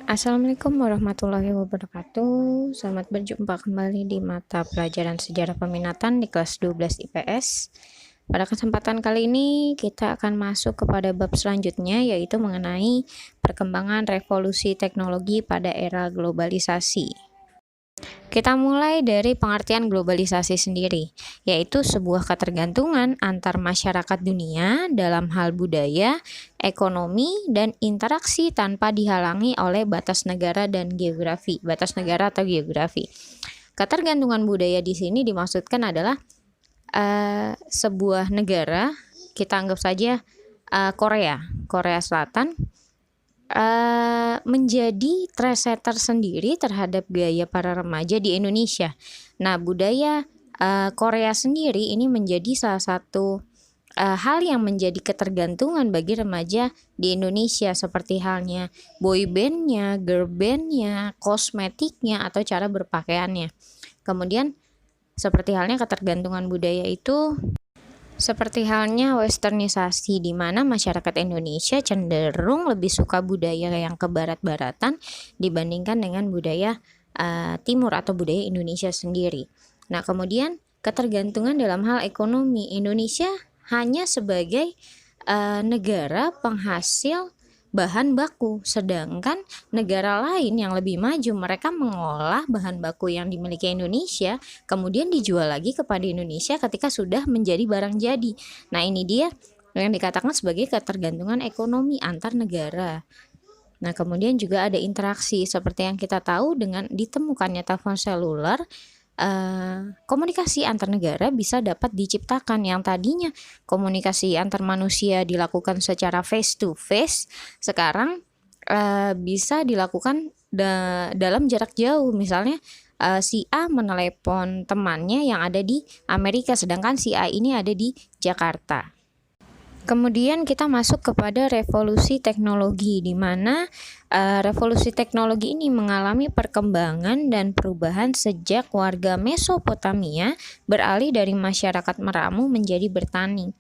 Assalamualaikum warahmatullahi wabarakatuh. Selamat berjumpa kembali di mata pelajaran sejarah peminatan di kelas 12 IPS. Pada kesempatan kali ini kita akan masuk kepada bab selanjutnya, yaitu mengenai perkembangan revolusi teknologi pada era globalisasi. Kita mulai dari pengertian globalisasi sendiri, yaitu sebuah ketergantungan antar masyarakat dunia dalam hal budaya, ekonomi, dan interaksi tanpa dihalangi oleh batas negara dan geografi. Batas negara atau geografi. Ketergantungan budaya di sini dimaksudkan adalah sebuah negara, kita anggap saja Korea Selatan, menjadi trendsetter sendiri terhadap gaya para remaja di Indonesia. Nah, budaya Korea sendiri ini menjadi salah satu hal yang menjadi ketergantungan bagi remaja di Indonesia, seperti halnya boy bandnya, girl bandnya, kosmetiknya, atau cara berpakaiannya. Kemudian seperti halnya ketergantungan budaya itu seperti halnya westernisasi, di mana masyarakat Indonesia cenderung lebih suka budaya yang ke barat-baratan dibandingkan dengan budaya timur atau budaya Indonesia sendiri. Nah, kemudian ketergantungan dalam hal ekonomi, Indonesia hanya sebagai negara penghasil bahan baku, sedangkan negara lain yang lebih maju mereka mengolah bahan baku yang dimiliki Indonesia kemudian dijual lagi kepada Indonesia ketika sudah menjadi barang jadi. Nah, ini dia yang dikatakan sebagai ketergantungan ekonomi antar negara. Nah, kemudian juga ada interaksi seperti yang kita tahu dengan ditemukannya telepon seluler. Komunikasi antar negara bisa dapat diciptakan. Yang tadinya komunikasi antar manusia dilakukan secara face to face, sekarang bisa dilakukan dalam jarak jauh. Misalnya si A menelepon temannya yang ada di Amerika, sedangkan si A ini ada di Jakarta. Kemudian kita masuk kepada revolusi teknologi, di mana revolusi teknologi ini mengalami perkembangan dan perubahan sejak warga Mesopotamia beralih dari masyarakat meramu menjadi bertani.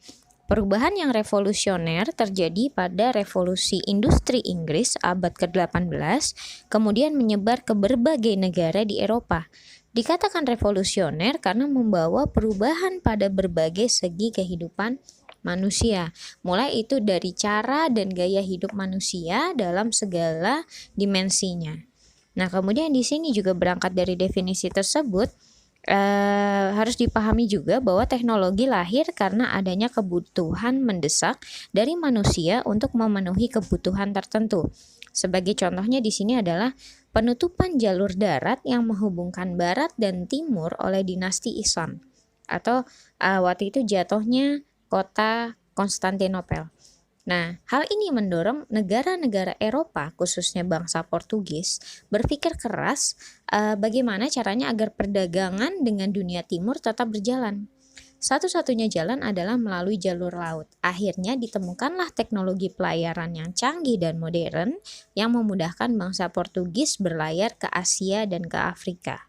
Perubahan yang revolusioner terjadi pada revolusi industri Inggris abad ke-18, kemudian menyebar ke berbagai negara di Eropa. Dikatakan revolusioner karena membawa perubahan pada berbagai segi kehidupan manusia, mulai itu dari cara dan gaya hidup manusia dalam segala dimensinya. Nah, kemudian di sini juga berangkat dari definisi tersebut, harus dipahami juga bahwa teknologi lahir karena adanya kebutuhan mendesak dari manusia untuk memenuhi kebutuhan tertentu. Sebagai contohnya di sini adalah penutupan jalur darat yang menghubungkan barat dan timur oleh dinasti Islam, atau waktu itu jatuhnya kota Konstantinopel. Nah, hal ini mendorong negara-negara Eropa, khususnya bangsa Portugis, berpikir keras bagaimana caranya agar perdagangan dengan dunia timur tetap berjalan. Satu-satunya jalan adalah melalui jalur laut. Akhirnya ditemukanlah teknologi pelayaran yang canggih dan modern yang memudahkan bangsa Portugis berlayar ke Asia dan ke Afrika.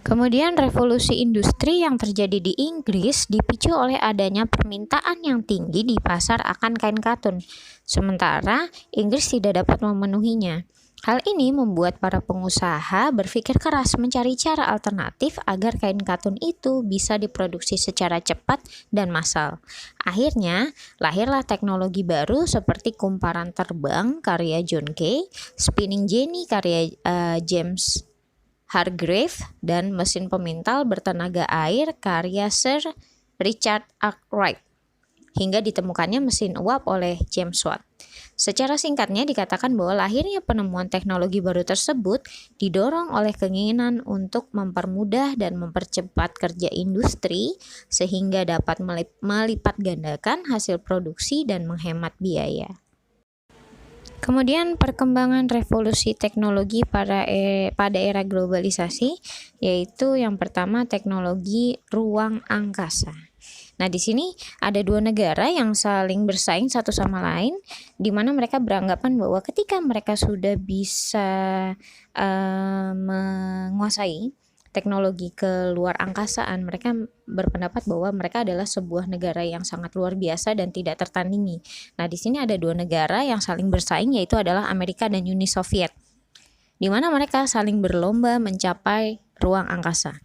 Kemudian revolusi industri yang terjadi di Inggris dipicu oleh adanya permintaan yang tinggi di pasar akan kain katun, sementara Inggris tidak dapat memenuhinya. Hal ini membuat para pengusaha berpikir keras mencari cara alternatif agar kain katun itu bisa diproduksi secara cepat dan massal. Akhirnya, lahirlah teknologi baru seperti kumparan terbang karya John Kay, spinning jenny karya James Hargreaves, dan mesin pemintal bertenaga air karya Sir Richard Arkwright, hingga ditemukannya mesin uap oleh James Watt. Secara singkatnya dikatakan bahwa lahirnya penemuan teknologi baru tersebut didorong oleh keinginan untuk mempermudah dan mempercepat kerja industri sehingga dapat melipat gandakan hasil produksi dan menghemat biaya. Kemudian perkembangan revolusi teknologi pada era globalisasi, yaitu yang pertama teknologi ruang angkasa. Nah, di sini ada dua negara yang saling bersaing satu sama lain, di mana mereka beranggapan bahwa ketika mereka sudah bisa menguasai teknologi ke luar angkasaan. Mereka berpendapat bahwa mereka adalah sebuah negara yang sangat luar biasa dan tidak tertandingi. Nah, di sini ada dua negara yang saling bersaing, yaitu adalah Amerika dan Uni Soviet, di mana mereka saling berlomba mencapai ruang angkasa.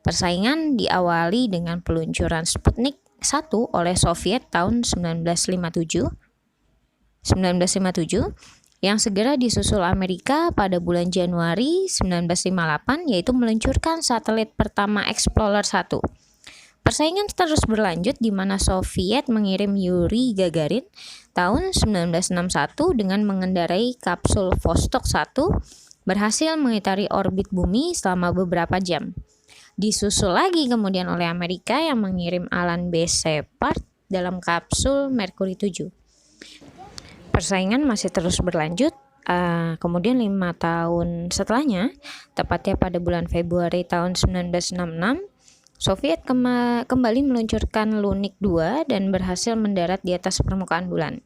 Persaingan diawali dengan peluncuran Sputnik 1 oleh Soviet tahun 1957 yang segera disusul Amerika pada bulan Januari 1958, yaitu meluncurkan satelit pertama Explorer 1. Persaingan terus berlanjut di mana Soviet mengirim Yuri Gagarin tahun 1961 dengan mengendarai kapsul Vostok 1 berhasil mengitari orbit bumi selama beberapa jam. Disusul lagi kemudian oleh Amerika yang mengirim Alan B. Shepard dalam kapsul Mercury 7. Persaingan masih terus berlanjut. Kemudian 5 tahun setelahnya, tepatnya pada bulan Februari tahun 1966, Soviet kembali meluncurkan Lunik 2 dan berhasil mendarat di atas permukaan bulan.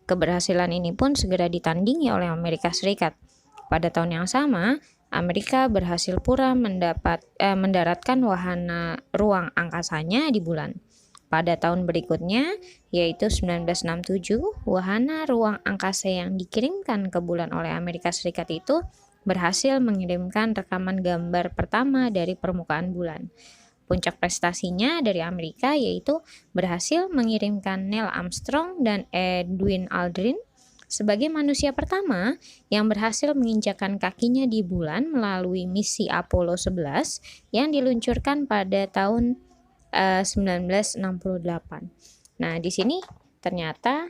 Keberhasilan ini pun segera ditandingi oleh Amerika Serikat. Pada tahun yang sama, Amerika berhasil pula mendaratkan wahana ruang angkasanya di bulan. Pada tahun berikutnya, yaitu 1967, wahana ruang angkasa yang dikirimkan ke bulan oleh Amerika Serikat itu berhasil mengirimkan rekaman gambar pertama dari permukaan bulan. Puncak prestasinya dari Amerika yaitu berhasil mengirimkan Neil Armstrong dan Edwin Aldrin sebagai manusia pertama yang berhasil menginjakkan kakinya di bulan melalui misi Apollo 11 yang diluncurkan pada tahun 1968. Nah, di sini ternyata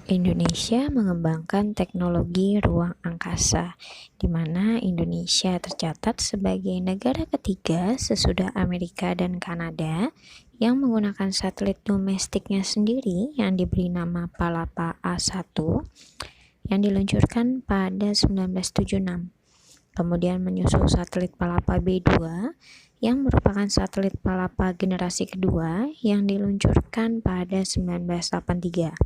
Indonesia mengembangkan teknologi ruang angkasa, di mana Indonesia tercatat sebagai negara ketiga sesudah Amerika dan Kanada yang menggunakan satelit domestiknya sendiri yang diberi nama Palapa A1 yang diluncurkan pada 1976. Kemudian menyusul satelit Palapa B2 yang merupakan satelit Palapa generasi kedua yang diluncurkan pada 1983.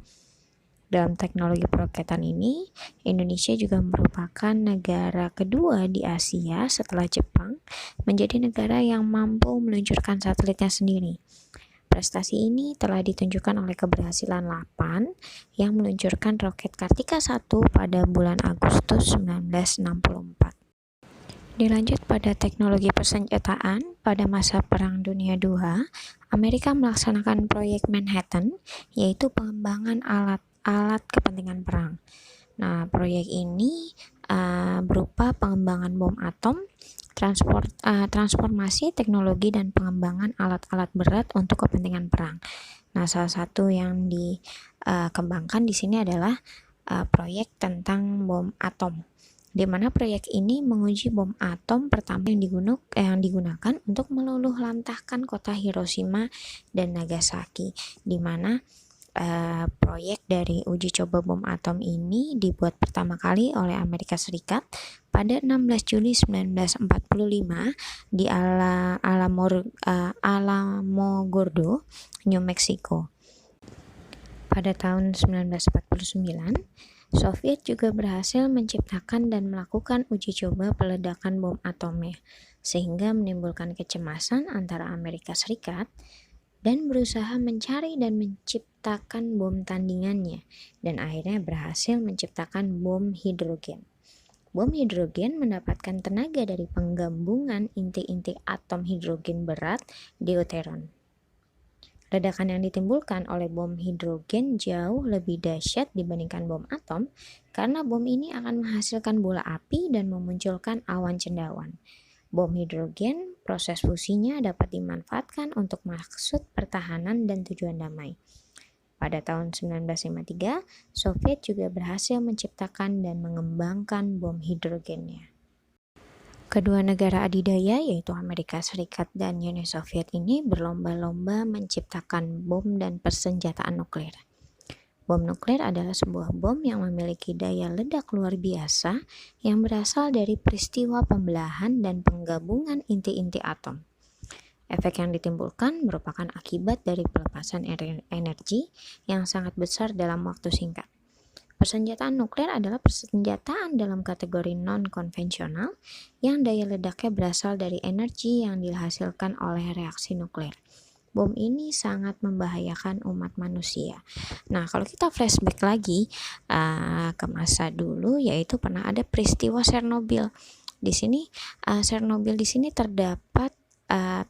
Dalam teknologi peroketan ini, Indonesia juga merupakan negara kedua di Asia setelah Jepang menjadi negara yang mampu meluncurkan satelitnya sendiri. Prestasi ini telah ditunjukkan oleh keberhasilan LAPAN yang meluncurkan roket Kartika 1 pada bulan Agustus 1964. Dilanjut pada teknologi persenjataan, pada masa Perang Dunia II, Amerika melaksanakan proyek Manhattan, yaitu pengembangan alat kepentingan perang. Nah, proyek ini berupa pengembangan bom atom, transformasi teknologi dan pengembangan alat-alat berat untuk kepentingan perang. Nah, salah satu yang dikembangkan di sini adalah proyek tentang bom atom, di mana proyek ini menguji bom atom pertama yang digunakan untuk meluluhlantahkan kota Hiroshima dan Nagasaki, di mana proyek dari uji coba bom atom ini dibuat pertama kali oleh Amerika Serikat pada 16 Juli 1945 di Alamogordo, New Mexico. Pada tahun 1949, Soviet juga berhasil menciptakan dan melakukan uji coba peledakan bom atomnya, sehingga menimbulkan kecemasan antara Amerika Serikat dan berusaha mencari dan menciptakan bom tandingannya, dan akhirnya berhasil menciptakan bom hidrogen. Bom hidrogen mendapatkan tenaga dari penggabungan inti-inti atom hidrogen berat deuteron. Ledakan yang ditimbulkan oleh bom hidrogen jauh lebih dahsyat dibandingkan bom atom karena bom ini akan menghasilkan bola api dan memunculkan awan cendawan. Bom hidrogen, proses fusinya dapat dimanfaatkan untuk maksud pertahanan dan tujuan damai. Pada tahun 1953, Soviet juga berhasil menciptakan dan mengembangkan bom hidrogennya. Kedua negara adidaya yaitu Amerika Serikat dan Uni Soviet ini berlomba-lomba menciptakan bom dan persenjataan nuklir. Bom nuklir adalah sebuah bom yang memiliki daya ledak luar biasa yang berasal dari peristiwa pembelahan dan penggabungan inti-inti atom. Efek yang ditimbulkan merupakan akibat dari pelepasan energi yang sangat besar dalam waktu singkat. Persenjataan nuklir adalah persenjataan dalam kategori non-konvensional yang daya ledaknya berasal dari energi yang dihasilkan oleh reaksi nuklir. Bom ini sangat membahayakan umat manusia. Nah, kalau kita flashback lagi ke masa dulu, yaitu pernah ada peristiwa Chernobyl. Di sini Chernobyl di sini terdapat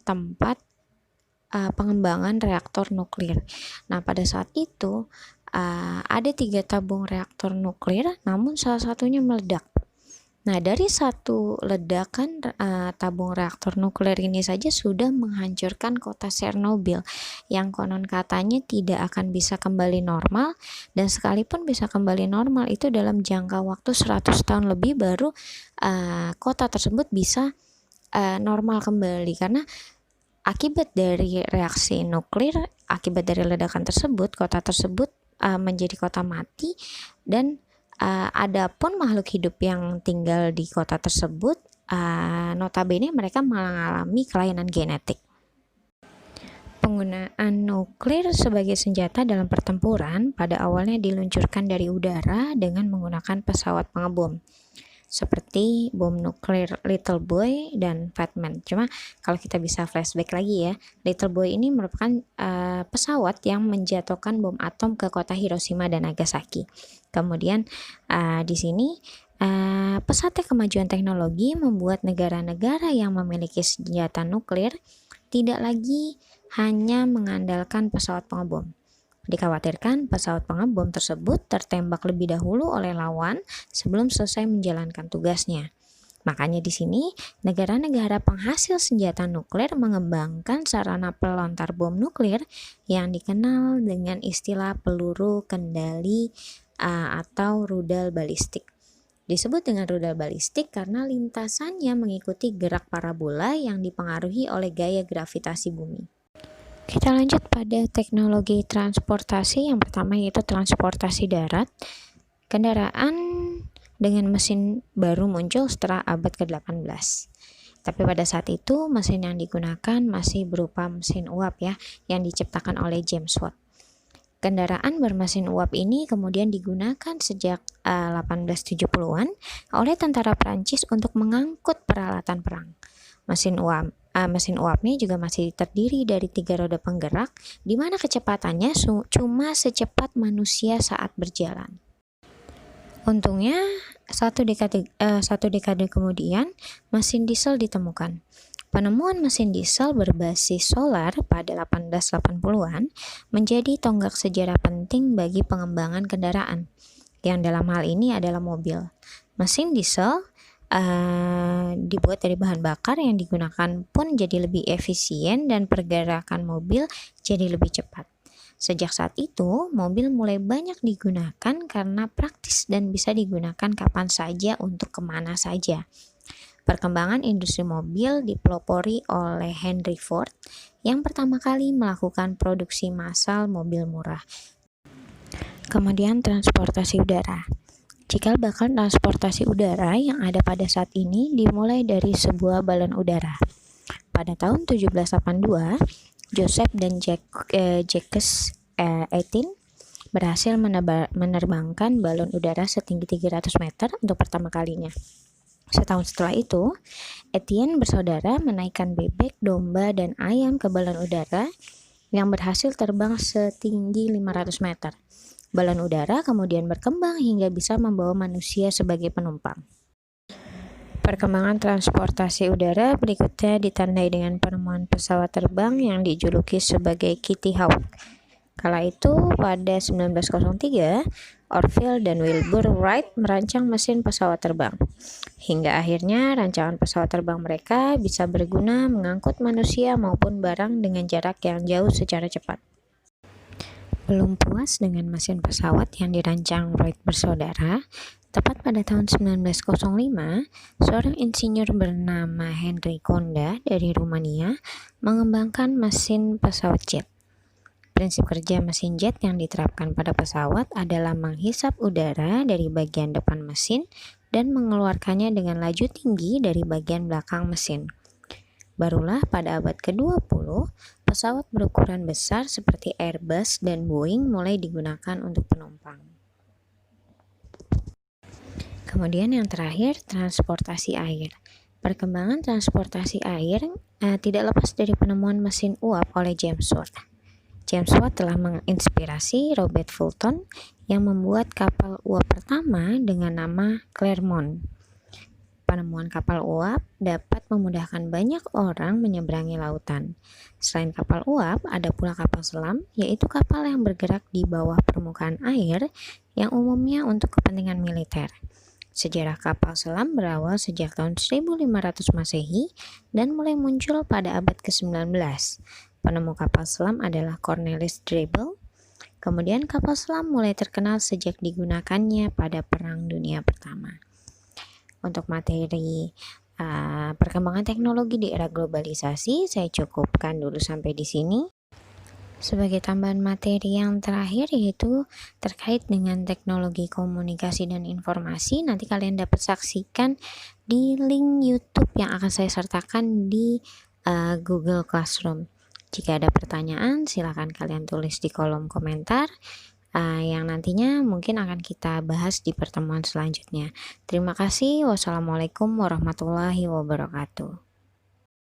tempat pengembangan reaktor nuklir. Nah, pada saat itu ada 3 tabung reaktor nuklir, namun salah satunya meledak. Nah, dari satu ledakan tabung reaktor nuklir ini saja sudah menghancurkan kota Chernobyl yang konon katanya tidak akan bisa kembali normal, dan sekalipun bisa kembali normal itu dalam jangka waktu 100 tahun lebih baru kota tersebut bisa normal kembali, karena akibat dari reaksi nuklir, akibat dari ledakan tersebut, kota tersebut menjadi kota mati, dan adapun makhluk hidup yang tinggal di kota tersebut notabene mereka mengalami kelainan genetik. Penggunaan nuklir sebagai senjata dalam pertempuran pada awalnya diluncurkan dari udara dengan menggunakan pesawat pengebom seperti bom nuklir Little Boy dan Fat Man. Cuma kalau kita bisa flashback lagi ya, Little Boy ini merupakan pesawat yang menjatuhkan bom atom ke kota Hiroshima dan Nagasaki. Kemudian di sini pesatnya kemajuan teknologi membuat negara-negara yang memiliki senjata nuklir tidak lagi hanya mengandalkan pesawat pengebom. Dikhawatirkan pesawat pengebom tersebut tertembak lebih dahulu oleh lawan sebelum selesai menjalankan tugasnya. Makanya di sini negara-negara penghasil senjata nuklir mengembangkan sarana pelontar bom nuklir yang dikenal dengan istilah peluru kendali atau rudal balistik. Disebut dengan rudal balistik karena lintasannya mengikuti gerak parabola yang dipengaruhi oleh gaya gravitasi bumi. Kita lanjut pada teknologi transportasi. Yang pertama yaitu transportasi darat. Kendaraan dengan mesin baru muncul setelah abad ke-18. Tapi pada saat itu mesin yang digunakan masih berupa mesin uap ya, yang diciptakan oleh James Watt. Kendaraan bermesin uap ini kemudian digunakan sejak 1870-an oleh tentara Prancis untuk mengangkut peralatan perang. Mesin uapnya juga masih terdiri dari 3 roda penggerak, di mana kecepatannya cuma secepat manusia saat berjalan. Untungnya, satu dekade kemudian, mesin diesel ditemukan. Penemuan mesin diesel berbasis solar pada 1880-an menjadi tonggak sejarah penting bagi pengembangan kendaraan, yang dalam hal ini adalah mobil. Mesin diesel dibuat dari bahan bakar yang digunakan pun jadi lebih efisien dan pergerakan mobil jadi lebih cepat. Sejak saat itu, mobil mulai banyak digunakan karena praktis dan bisa digunakan kapan saja untuk kemana saja. Perkembangan industri mobil dipelopori oleh Henry Ford yang pertama kali melakukan produksi massal mobil murah. Kemudian transportasi udara. Cikal bakal transportasi udara yang ada pada saat ini dimulai dari sebuah balon udara. Pada tahun 1782, Joseph dan Jacques Eightin berhasil menerbangkan balon udara setinggi 300 meter untuk pertama kalinya. Setahun setelah itu, Etienne bersaudara menaikkan bebek, domba, dan ayam ke balon udara yang berhasil terbang setinggi 500 meter. Balon udara kemudian berkembang hingga bisa membawa manusia sebagai penumpang. Perkembangan transportasi udara berikutnya ditandai dengan penemuan pesawat terbang yang dijuluki sebagai Kitty Hawk. Kala itu, pada 1903, Orville dan Wilbur Wright merancang mesin pesawat terbang. Hingga akhirnya rancangan pesawat terbang mereka bisa berguna mengangkut manusia maupun barang dengan jarak yang jauh secara cepat. Belum puas dengan mesin pesawat yang dirancang Wright bersaudara, tepat pada tahun 1905, seorang insinyur bernama Henry Konda dari Rumania mengembangkan mesin pesawat jet. Prinsip kerja mesin jet yang diterapkan pada pesawat adalah menghisap udara dari bagian depan mesin dan mengeluarkannya dengan laju tinggi dari bagian belakang mesin. Barulah pada abad ke-20, pesawat berukuran besar seperti Airbus dan Boeing mulai digunakan untuk penumpang. Kemudian yang terakhir, transportasi air. Perkembangan transportasi air tidak lepas dari penemuan mesin uap oleh James Watt. James Watt telah menginspirasi Robert Fulton yang membuat kapal uap pertama dengan nama Clermont. Penemuan kapal uap dapat memudahkan banyak orang menyeberangi lautan. Selain kapal uap, ada pula kapal selam, yaitu kapal yang bergerak di bawah permukaan air yang umumnya untuk kepentingan militer. Sejarah kapal selam berawal sejak tahun 1500 Masehi dan mulai muncul pada abad ke-19. Penemu kapal selam adalah Cornelis Drebbel. Kemudian kapal selam mulai terkenal sejak digunakannya pada Perang Dunia Pertama. Untuk materi perkembangan teknologi di era globalisasi, saya cukupkan dulu sampai di sini. Sebagai tambahan materi yang terakhir yaitu terkait dengan teknologi komunikasi dan informasi, nanti kalian dapat saksikan di link YouTube yang akan saya sertakan di Google Classroom. Jika ada pertanyaan, silakan kalian tulis di kolom komentar yang nantinya mungkin akan kita bahas di pertemuan selanjutnya. Terima kasih. Wassalamualaikum warahmatullahi wabarakatuh.